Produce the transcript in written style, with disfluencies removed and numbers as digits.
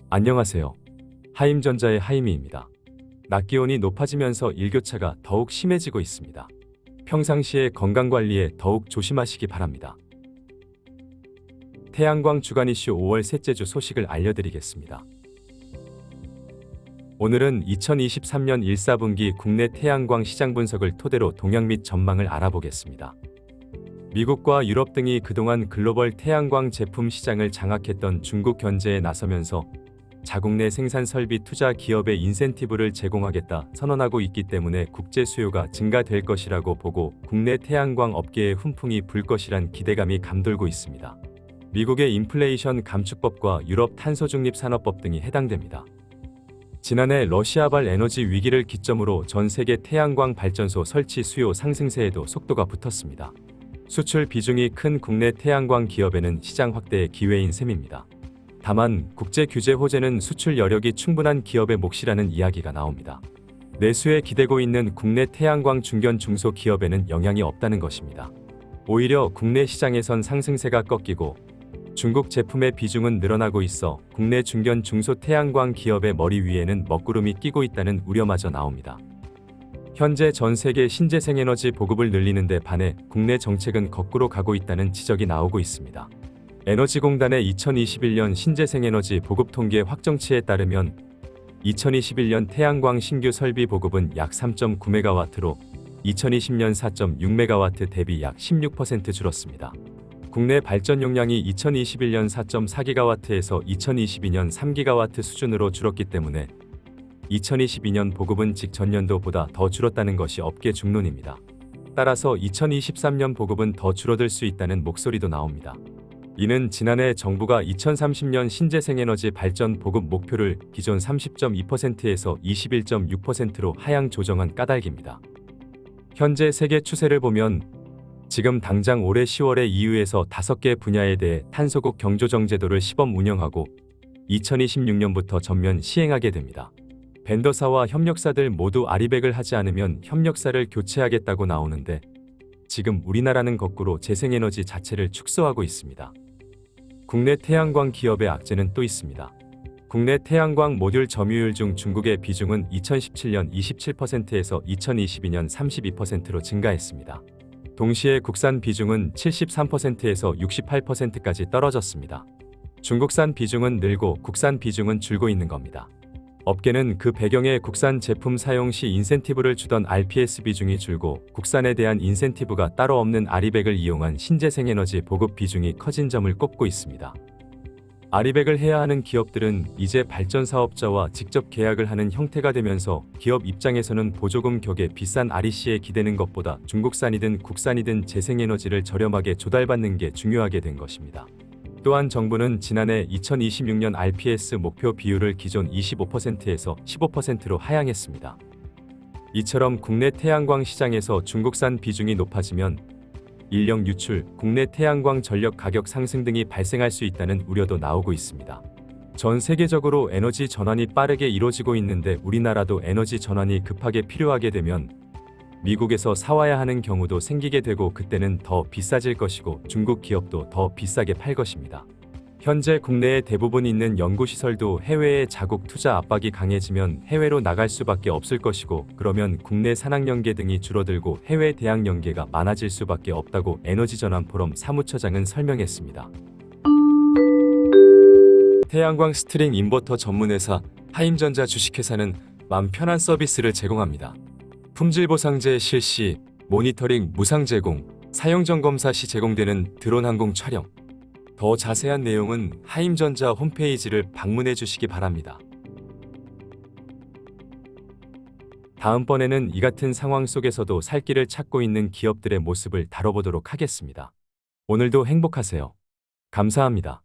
안녕하세요. 하임전자의 하임이입니다. 낮 기온이 높아지면서 일교차가 더욱 심해지고 있습니다. 평상시에 건강관리에 더욱 조심하시기 바랍니다. 태양광 주간 이슈 5월 셋째 주 소식을 알려드리겠습니다. 오늘은 2023년 1, 4분기 국내 태양광 시장 분석을 토대로 동향 및 전망을 알아보겠습니다. 미국과 유럽 등이 그동안 글로벌 태양광 제품 시장을 장악했던 중국 견제에 나서면서 자국 내 생산 설비 투자 기업에 인센티브를 제공하겠다 선언하고 있기 때문에 국제 수요가 증가될 것이라고 보고 국내 태양광 업계에 훈풍이 불 것이란 기대감이 감돌고 있습니다. 미국의 인플레이션 감축법과 유럽 탄소중립산업법 등이 해당됩니다. 지난해 러시아발 에너지 위기를 기점으로 전 세계 태양광 발전소 설치 수요 상승세에도 속도가 붙었습니다. 수출 비중이 큰 국내 태양광 기업에는 시장 확대의 기회인 셈입니다. 다만 국제 규제 호재는 수출 여력이 충분한 기업의 몫이라는 이야기가 나옵니다. 내수에 기대고 있는 국내 태양광 중견 중소 기업에는 영향이 없다는 것입니다. 오히려 국내 시장에선 상승세가 꺾이고 중국 제품의 비중은 늘어나고 있어 국내 중견 중소 태양광 기업의 머리 위에는 먹구름이 끼고 있다는 우려마저 나옵니다. 현재 전 세계 신재생에너지 보급을 늘리는 데 반해 국내 정책은 거꾸로 가고 있다는 지적이 나오고 있습니다. 에너지공단의 2021년 신재생에너지 보급 통계 확정치에 따르면 2021년 태양광 신규 설비 보급은 약 3.9메가와트로 2020년 4.6메가와트 대비 약 16% 줄었습니다. 국내 발전 용량이 2021년 4.4기가와트에서 2022년 3기가와트 수준으로 줄었기 때문에 2022년 보급은 직전년도보다 더 줄었다는 것이 업계 중론입니다. 따라서 2023년 보급은 더 줄어들 수 있다는 목소리도 나옵니다. 이는 지난해 정부가 2030년 신재생에너지 발전 보급 목표를 기존 30.2%에서 21.6%로 하향 조정한 까닭입니다. 현재 세계 추세를 보면 지금 당장 올해 10월에 EU에서 5개 분야에 대해 탄소국 경조정 제도를 시범 운영하고 2026년부터 전면 시행하게 됩니다. 벤더사와 협력사들 모두 아리백을 하지 않으면 협력사를 교체하겠다고 나오는데 지금 우리나라는 거꾸로 재생에너지 자체를 축소하고 있습니다. 국내 태양광 기업의 악재는 또 있습니다. 국내 태양광 모듈 점유율 중 중국의 비중은 2017년 27%에서 2022년 32%로 증가했습니다. 동시에 국산 비중은 73%에서 68%까지 떨어졌습니다. 중국산 비중은 늘고 국산 비중은 줄고 있는 겁니다. 업계는 그 배경에 국산 제품 사용 시 인센티브를 주던 RPS 비중이 줄고 국산에 대한 인센티브가 따로 없는 아리백을 이용한 신재생에너지 보급 비중이 커진 점을 꼽고 있습니다. 아리백을 해야 하는 기업들은 이제 발전 사업자와 직접 계약을 하는 형태가 되면서 기업 입장에서는 보조금 격에 비싼 REC에 기대는 것보다 중국산이든 국산이든 재생에너지를 저렴하게 조달받는 게 중요하게 된 것입니다. 또한 정부는 지난해 2026년 RPS 목표 비율을 기존 25%에서 15%로 하향했습니다. 이처럼 국내 태양광 시장에서 중국산 비중이 높아지면 인력 유출, 국내 태양광 전력 가격 상승 등이 발생할 수 있다는 우려도 나오고 있습니다. 전 세계적으로 에너지 전환이 빠르게 이루어지고 있는데 우리나라도 에너지 전환이 급하게 필요하게 되면 미국에서 사와야 하는 경우도 생기게 되고 그때는 더 비싸질 것이고 중국 기업도 더 비싸게 팔 것입니다. 현재 국내에 대부분 있는 연구시설도 해외의 자국 투자 압박이 강해지면 해외로 나갈 수밖에 없을 것이고 그러면 국내 산학연계 등이 줄어들고 해외 대학연계가 많아질 수밖에 없다고 에너지전환포럼 사무처장은 설명했습니다. 태양광 스트링 인버터 전문회사 하임전자 주식회사는 맘 편한 서비스를 제공합니다. 품질보상제 실시, 모니터링 무상 제공, 사용점검사 시 제공되는 드론 항공 촬영. 더 자세한 내용은 하임전자 홈페이지를 방문해 주시기 바랍니다. 다음번에는 이 같은 상황 속에서도 살 길을 찾고 있는 기업들의 모습을 다뤄보도록 하겠습니다. 오늘도 행복하세요. 감사합니다.